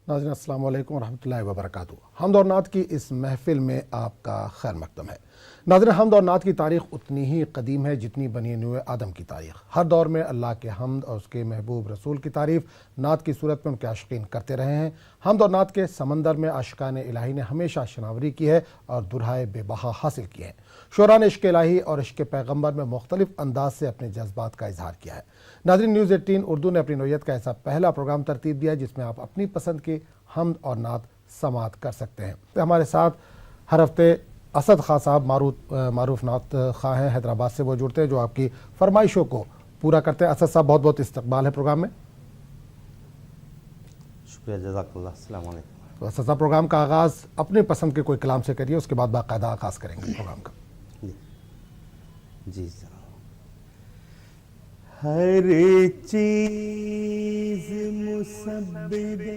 नाज़रीन अस्सलाम वालेकुम रहमतुल्लाहि व बरकातुहू। हम्द और नात की इस महफ़िल में आपका खैर मक़दम है। नाज़रीन, हम्द और नात की तारीख़ उतनी ही कदीम है जितनी बनी नूए आदम की तारीख़। हर दौर में अल्लाह के हम्द और उसके महबूब रसूल की तारीफ़ नात की सूरत में उनके आशिकीन करते रहे हैं। हम्द और नात के समंदर में आशिकान इलाही ने हमेशा शनावरी की है और दुल्हाए बेबहा हासिल किए हैं। शोरा ने इश्क़ इलाही और इश्क़ पैगम्बर में मुख्तलिफ अंदाज से अपने जज्बात का इजहार किया है। नाज़रीन, न्यूज़ 18 उर्दू ने अपनी नौयत का ऐसा पहला प्रोग्राम तरतीब दिया है जिसमें आप अपनी पसंद की हम्द और नात समात कर सकते हैं। तो हमारे साथ हर हफ्ते असद खां साहब मारूफ नात खां हैं, हैदराबाद से वो जुड़ते हैं जो आपकी फरमाइशों को पूरा करते हैं। असद साहब, बहुत बहुत इस्तकबाल है प्रोग्राम में। शुक्रिया, जज़ाकल्लाह। अस्सलाम वालेकुम। तो असद साहब, प्रोग्राम का आगाज़ अपनी पसंद के कोई कलाम से करिए, उसके बाद बाकायदा आगाज़ करेंगे प्रोग्राम का। जी जनाब। हर चीज़ मुसब्बिबे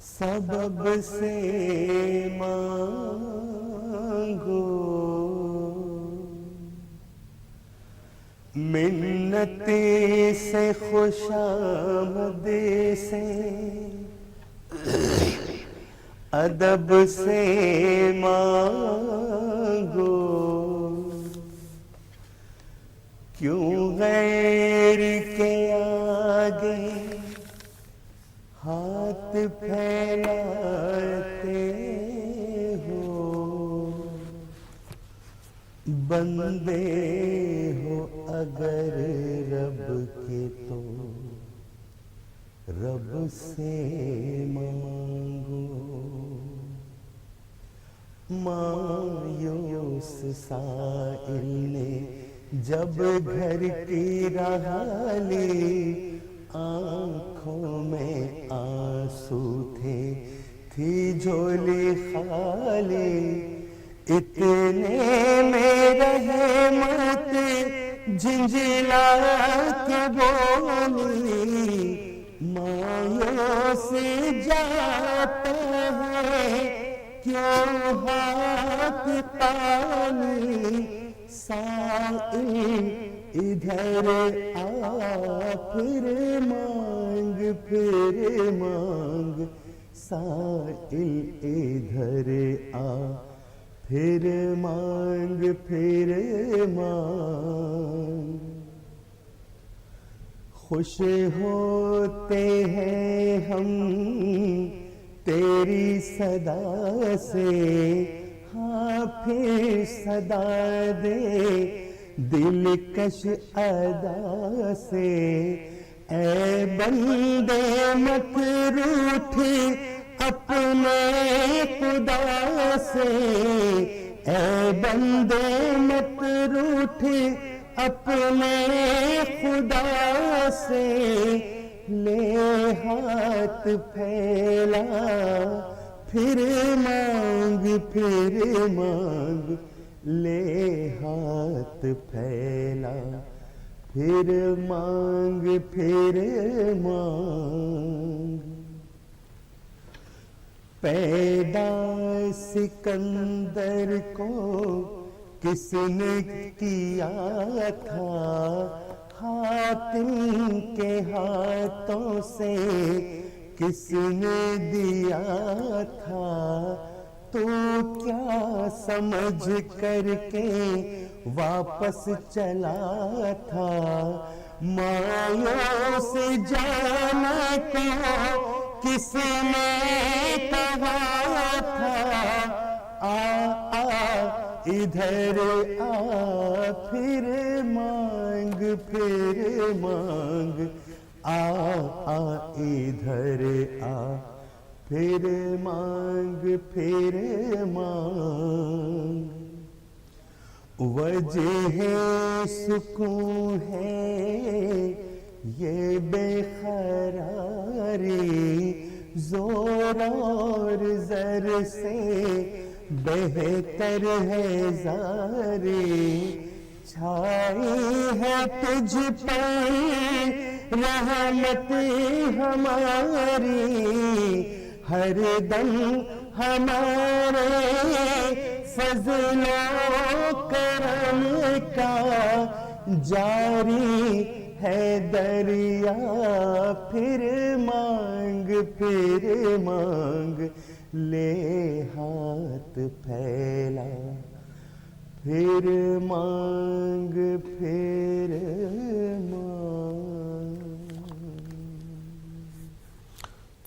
सबब से मांगो, मिन्नते से खुशामदे से अदब से मांगो। क्यों गैर के आगे हाथ फैलाते हो, बंदे हो अगर रब के तो रब से मांगो। मायूस साइल ने जब घर की राह ली, आँखों में आंसू थे, थी झोली खाली। इतने में रहमत झिंझिला के बोली, मायूस जाता है क्यों हाथ तानी। साइल इधर आ फिर मांग, साइल इधर आ फिर मांग। खुश होते हैं हम तेरी सदा से, हाँ फिर सदा दे दिलकश अदा से। ऐ बंदे मत रूठ अपने खुदा से, ऐ बंदे मत रूठ अपने खुदा से। ले हाथ फैला फिर मांग, ले हाथ फैला फिर मांग। पैदा सिकंदर को किसने किया था, हातिम के हाथों से किसने दिया था। तो क्या समझ करके वापस चला था, मायूस जाना को किसने कहा था। आ इधर आ फिर मांग, आ इधर आ फिर मांग। वजह सुकून है ये बेखरारी, जोर और जर से बेहतर है जारी। छाई है तुझ पर रहमत हमारी, हर दम हमारे फजलो करम का जारी है दरिया फिर फिर मांग ले हाथ फैला, फिर मांग फिर मांग।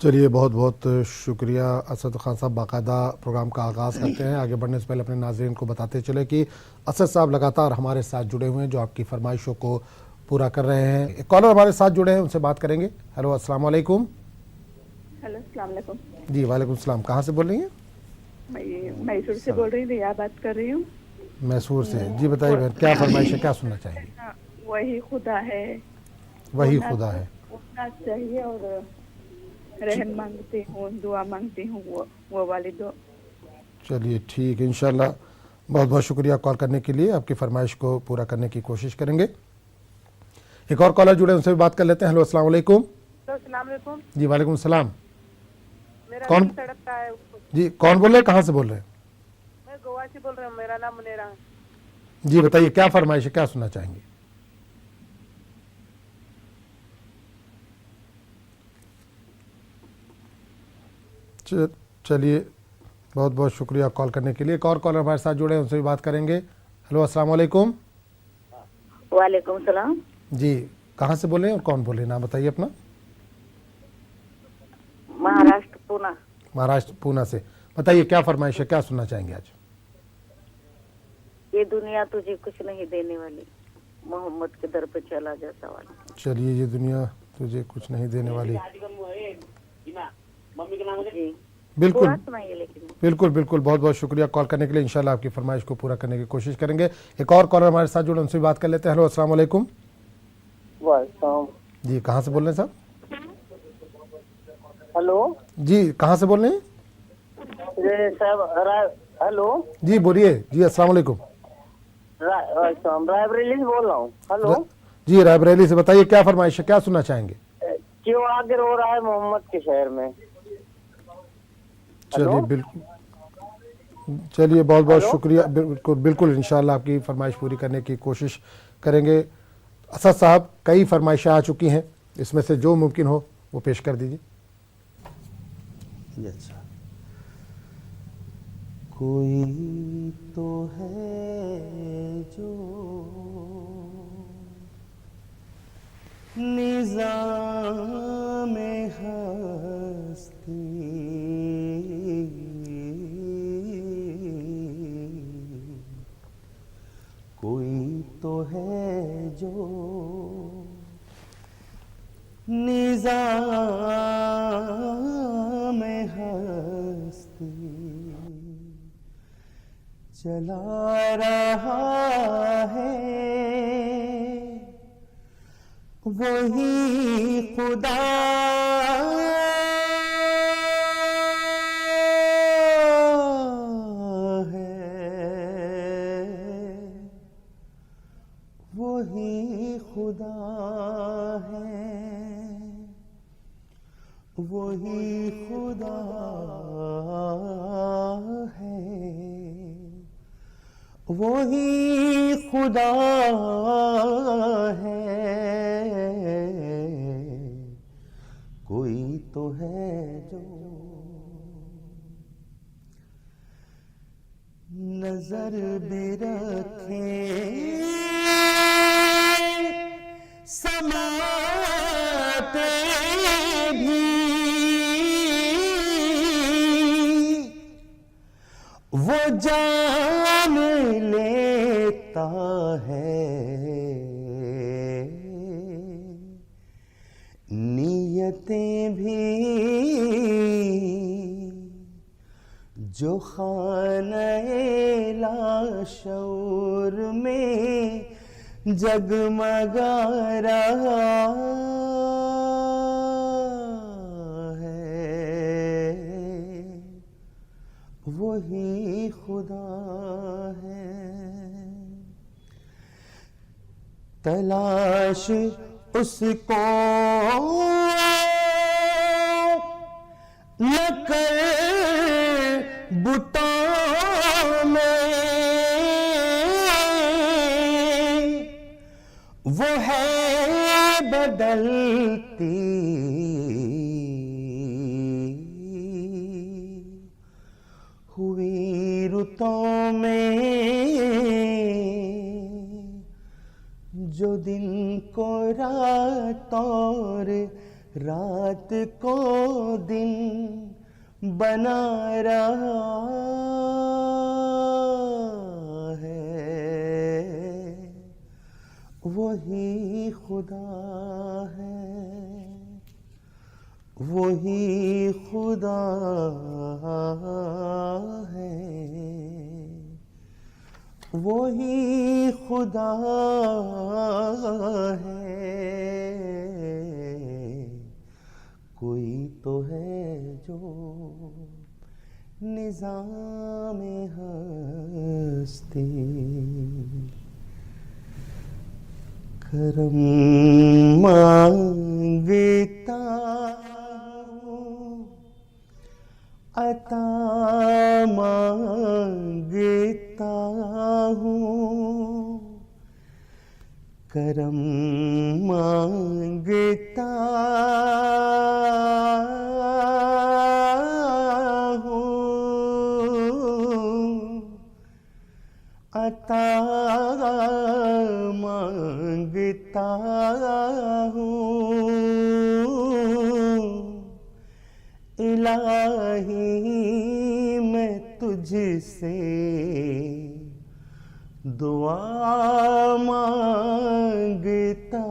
चलिए, बहुत बहुत शुक्रिया असद खान साहब। बाकायदा प्रोग्राम का आगाज़ करते हैं। आगे बढ़ने से पहले अपने नाज़रीन को बताते चले कि असद साहब लगातार हमारे साथ जुड़े हुए हैं, जो आपकी फरमाइशों को पूरा कर रहे हैं। एक कॉलर हमारे साथ जुड़े हैं, उनसे बात करेंगे। हेलो, अस्सलाम वालेकुम। हेलो, अस्सलाम वालेकुम। जी वालेकुम सलाम। कहाँ से बोल रही हैं? मैं मैसूर से बोल रही हूँ, रिया बात कर रही हूँ। मैसूर से। जी बताइए बहन, क्या फरमाइश है, क्या सुनना चाहेंगे? हाँ, वही खुदा है, वही उठना- खुदा है। उठना चाहिए और रहम मांगती हूँ, दुआ मांगती हूँ, वो वाली दो। चलिए ठीक है, इंशाल्लाह। बहुत बहुत शुक्रिया कॉल करने के लिए। आपकी फरमाइश को पूरा करने की कोशिश करेंगे। एक और कॉलर जुड़े, उनसे भी बात कर लेते हैं। हेलो, अस्सलाम वालेकुम। अस्सलाम वालेकुम। जी वालेकुम सलाम। मेरा कौन? नाम सड़क का है। जी कौन बोल रहे हैं, कहाँ से बोल रहे हैं? मैं गोवा से बोल रहा हूँ, मेरा नाम मुनेरा है। जी बताइए, क्या फरमाइश है, क्या सुनना चाहेंगे? चलिए, बहुत बहुत शुक्रिया कॉल करने के लिए। एक और कॉलर हमारे साथ जुड़े हैं, उनसे भी बात करेंगे। हेलो, अस्सलाम वालेकुम। वालेकुम सलाम। जी, कहाँ से बोले हैं और कौन बोले, नाम बताइए अपना। महाराष्ट्र पूना। महाराष्ट्र पूना से। बताइए क्या फरमाइश है, क्या सुनना चाहेंगे आज? ये दुनिया तुझे कुछ नहीं देने वाली, मोहम्मद के दर पे चला जाता वाला। चलिए, ये दुनिया तुझे कुछ नहीं देने वाली। जी बिल्कुल पूरा सुनाइए लेकिन। बिल्कुल बिल्कुल। बहुत बहुत शुक्रिया कॉल करने के लिए। इंशाल्लाह आपकी फरमाइश को पूरा करने की कोशिश करेंगे। एक और कॉलर हमारे साथ जुड़े, उनसे भी बात कर लेते हैं। हेलो, अस्सलाम वालेकुम। वालेकुम। जी, कहाँ से बोल रहे हैं साहब? हेलो जी, कहाँ से बोल रहे हैं? ये साहब हेलो जी बोलिए। जी अस्सलाम वालेकुम। रायबरेली से बोल रहा हूँ। हेलो जी, रायबरेली से। बताइए क्या फरमाइश है, क्या सुनना चाहेंगे? क्यों आगे रो रहा है मोहम्मद के शहर में? चलिए बिल्कुल। चलिए, बहुत बहुत हेलो? शुक्रिया। बिल्कुल बिल्कुल, इंशाल्लाह आपकी फरमाइश पूरी करने की कोशिश करेंगे। असद साहब, कई फरमाइशें आ चुकी हैं, इसमें से जो मुमकिन हो वो पेश कर दीजिए। अच्छा। कोई तो है जो निज़ाम हस्ती, कोई तो है जो निज़ाम हस्ती चला रहा है, वही खुदा है, वही खुदा है, वही खुदा है, वही खुदा है, कोई तो है जो नजर भी रखे, समाते भी, वो जान लेता है, नियतें भी जो खाने लाशौर में जगमगा रहा है, वही खुदा है। तलाश उसको न कर बुतों में, वो है बदलती तौर रात को दिन बना रहा है, वही खुदा है, वही खुदा है, वही खुदा है। कोई तो है जो निज़ाम हस्ती करम मांगता हूँ, अता मांगता हूँ, करम मांगता हूँ, अता मांगता हूँ। इलाही मैं तुझसे दुआ मांगता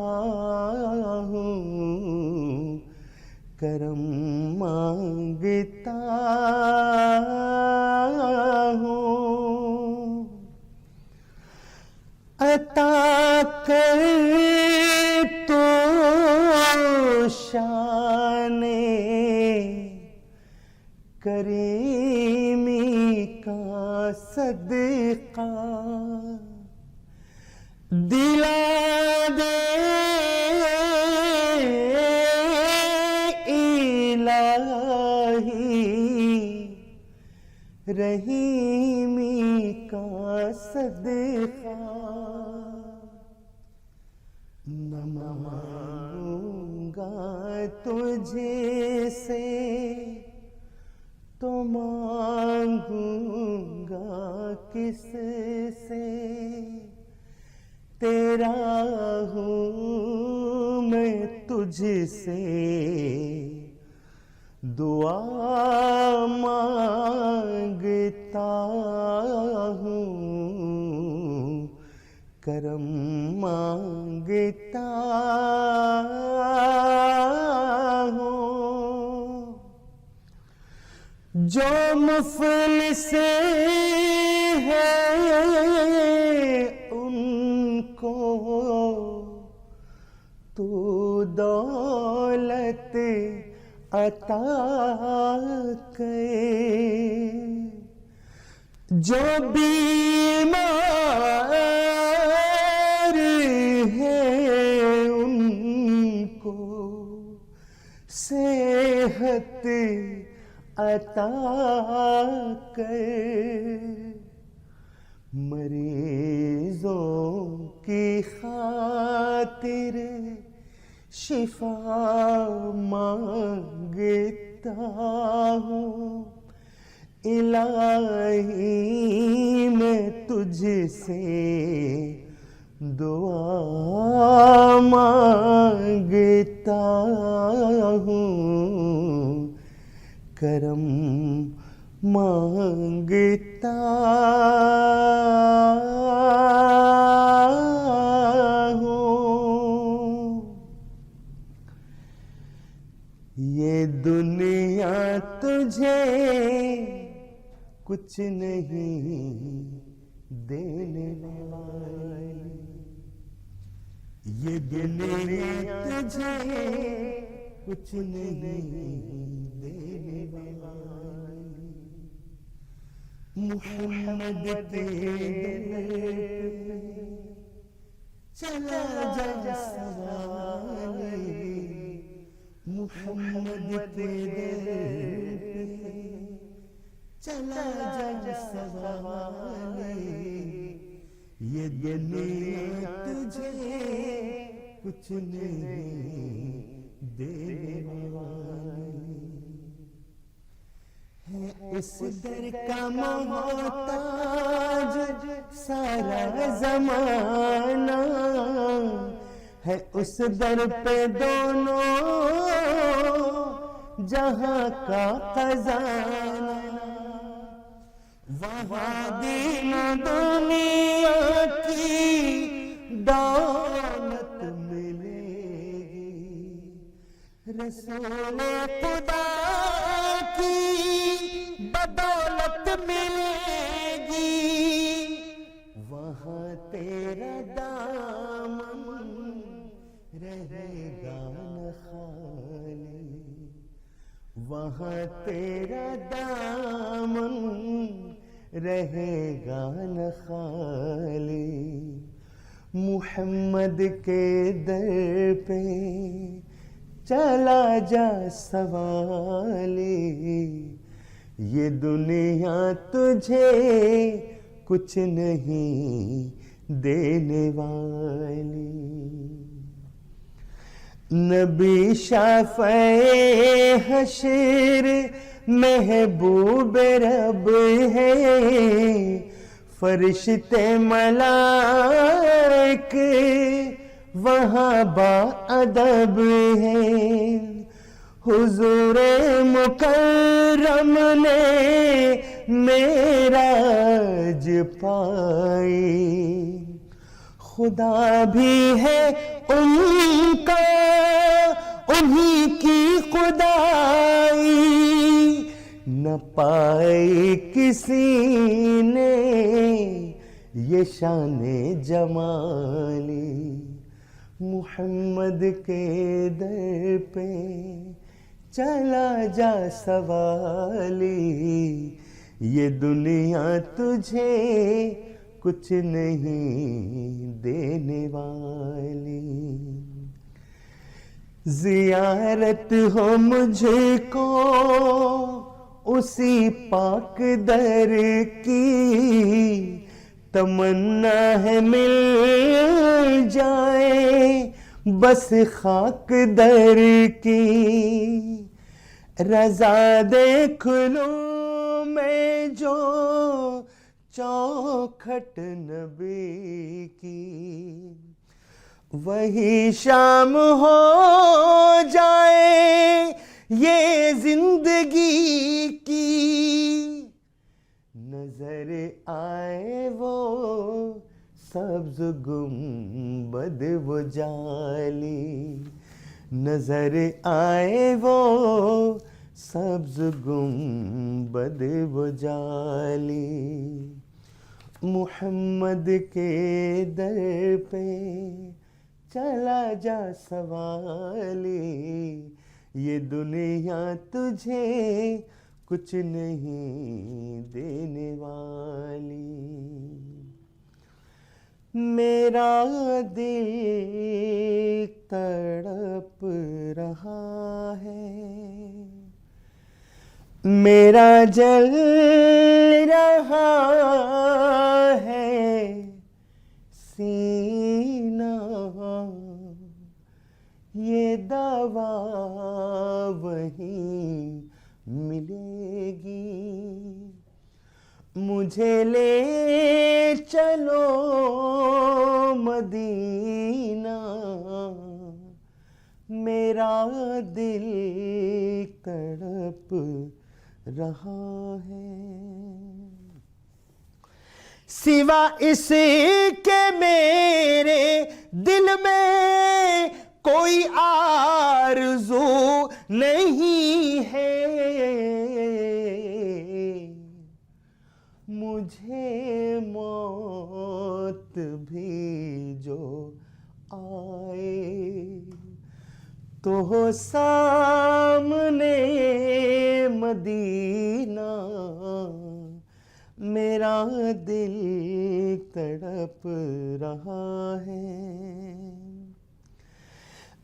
हूँ, करम मांगता हूँ। अता कर तो शाने करीमी का सदका दिला दे इलाही, रहीमी का सदका न मांगूंगा तुझे से तो मांगूंगा किस से, तेरा हूँ मैं तुझसे दुआ मांगता हूँ, करम मांगता हूँ। जो मुफलिस है उनको तू दौलत अता करे, जो बीमार है उनको सेहत अता कर, मरीजों की खातिर शिफा मांगता हूँ। इलाही मैं तुझसे दुआ मांगता हूँ, करम मांगता हूँ। ये दुनिया तुझे कुछ नहीं देने वाली, ये दुनिया तुझे कुछ नहीं देने वाली। मुहम्मद तेरे चला जा सवाले, मुहम्मद तेरे चला जा सवाले, ये दुनिया तुझे कुछ नहीं देने वाली है। इस दर का मोहताज सारा जमाना है उस दर पे दोनों जहां का खजाना, वहां दीन दुनिया की दौलत मिलेगी, रसूल खुदा की बदौलत मिलेगी, वहां तेरा दामन रहेगा न खाली, वहां तेरा दामन रहेगा न खाली। मुहम्मद के दर पे चला जा सवाली, ये दुनिया तुझे कुछ नहीं देने वाली। नबी शाफ़े हशर महबूब रब है, फरिश्ते मलाइक वहाँ बाअदब है, हुजूरे मुकर्रम ने मेराज पाई, खुदा भी है उनका उन्हीं की खुदाई, न पाई किसी ने ये शाने जमाली। मुहम्मद के दर पे चला जा सवाली, ये दुनिया तुझे कुछ नहीं देने वाली। जियारत हो मुझको उसी पाक दर की, तमन्ना है मिल जाए बस खाक दर की। रजा देख लूं मैं जो चौखट नबी की, वही शाम हो जाए ये जिंदगी की। नजर आए वो सब्ज गुंबद वो जाली, नजर आए वो सब्ज गुंबद वो जाली। मुहम्मद के दर पे चला जा सवाली, ये दुनिया तुझे कुछ नहीं देने वाली। मेरा दिल तड़प रहा है, मेरा जल रहा है सीना, ये दवा वहीं मिलेगी। मुझे ले चलो मदीना, मेरा दिल तड़प रहा है। सिवा इसके मेरे दिल में कोई आरज़ू नहीं है, मुझे मौत भी जो आए तो हो सामने मदीना, मेरा दिल तड़प रहा है।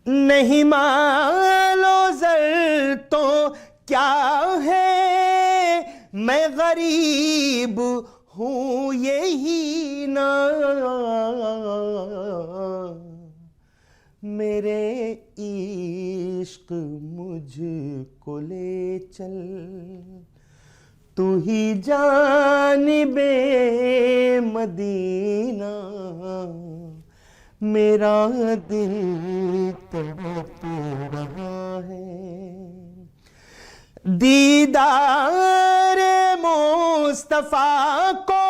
नहीं मालो ज़र तो क्या है, मैं गरीब हूँ यही ना, मेरे इश्क मुझको ले चल, तू ही जानिबे मदीना, मेरा दिल तड़प रहा है। दीदार मुस्तफा को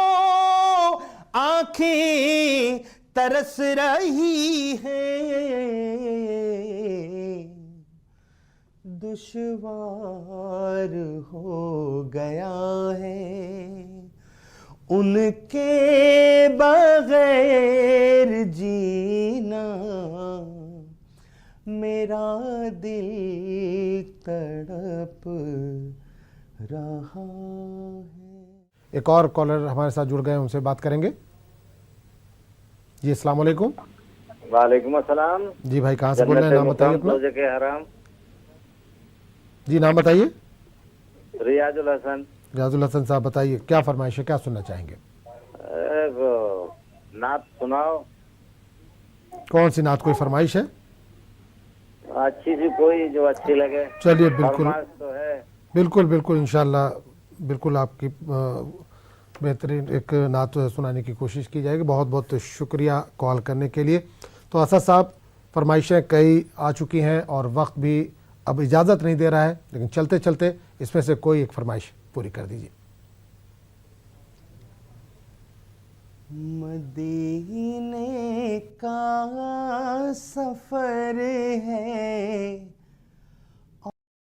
आंखें तरस रही हैं, दुश्वार हो गया है उनके बगैर जीना, मेरा दिल तड़प रहा है। एक और कॉलर हमारे साथ जुड़ गए हैं, उनसे बात करेंगे। जी अस्सलाम वालेकुम। वालेकुम अस्सलाम। जी भाई, कहाँ से बोल रहे हैं? नाम बताइए अपना। के हराम। जी नाम बताइए। रियाजुल हसन। रियाजुल हसन साहब बताइए, क्या फरमाइश है, क्या सुनना चाहेंगे? नात सुनाओ। कौन सी नात, कोई फरमाइश है? अच्छी सी कोई जो अच्छी लगे। चलिए बिल्कुल फरमाइश तो है। बिल्कुल बिल्कुल इंशाल्लाह बिल्कुल आपकी बेहतरीन एक नात सुनाने की कोशिश की जाएगी। बहुत बहुत शुक्रिया कॉल करने के लिए। तो असद साहब, फरमाइशें कई आ चुकी हैं और वक्त भी अब इजाज़त नहीं दे रहा है, लेकिन चलते चलते इसमें से कोई एक फरमाइश पूरी कर दीजिए। मदीने का सफर है